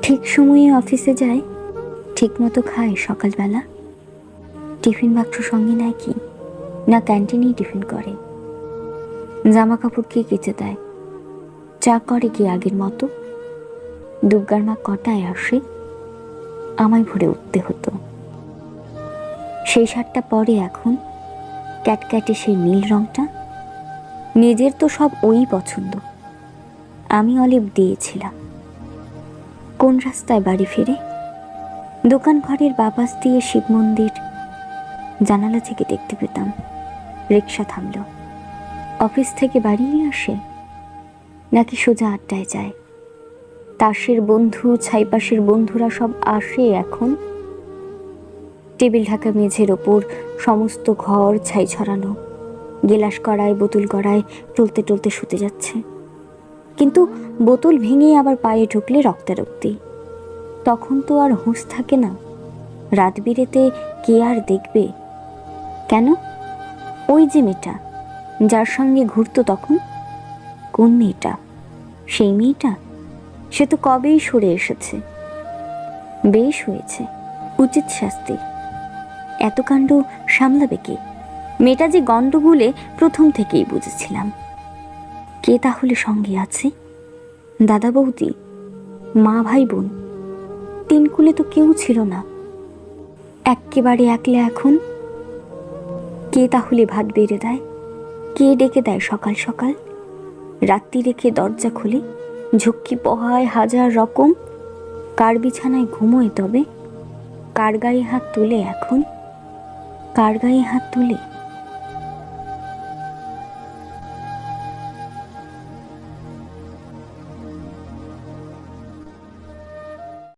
ঠিক সময়ে অফিসে যায়, ঠিক মতো খায় সকালবেলা। টিফিন বাক্স সঙ্গে নেয় কি না ক্যান্টিনেই টিফিন করে? জামা কাপড় কে কেচে দেয়? চা করে কি আগের মতো? দুর্গার মা কটায় আসে? আমায় ভরে উঠতে হতো। সেই শার্টটা পরে এখন ক্যাটক্যাটে সেই নীল রংটা। নিজের তো সব ওই পছন্দ, আমি অলিভ দিয়েছিলাম। কোন রাস্তায় বাড়ি ফিরে? দোকান ঘরের বাপাস দিয়ে শিব মন্দির জানালা থেকে দেখতে পেতাম। রিক্সা থামল। অফিস থেকে বাড়ি আসে নাকি সোজা আড্ডায় যায়? তাসের বন্ধু, ছাইপাশের বন্ধুরা সব আসে এখন। টেবিল ঢাকা মেঝের ওপর সমস্ত ঘর ছাই ছড়ানো, গেলাস কড়ায় বোতল কড়ায় টলতে টলতে শুতে যাচ্ছে। কিন্তু বোতল ভেঙে আবার পায়ে ঢুকলে রক্তারক্তি। তখন তো আর হুঁশ থাকে না। রাত বিরেতে কে আর দেখবে? কেন? ওই যে মেয়েটা যার সঙ্গে ঘুরতো তখন। কোন মেয়েটা? সেই মেয়েটা? সে তো কবেই সরে এসেছে। বেশ হয়েছে, উচিত শাস্তি। এত কাণ্ড সামলাবে কে? মেয়েটা যে গণ্ডগোলে প্রথম থেকেই বুঝেছিলাম। কে তাহলে সঙ্গে আছে? দাদা বৌদি, মা ভাই বোন, তিনকুলে তো কেউ ছিল না। এক্কেবারে একলা এখন। কে তাহলে ভাত বেড়ে দেয়? কে ডেকে দেয় সকাল সকাল? রাত্রি রেখে দরজা খুলে ঝক্কি পোহায় হাজার রকম। কার বিছানায় ঘুমোয় তবে? কার গায়ে হাত তুলে এখন? কার গায়ে হাত তুলে?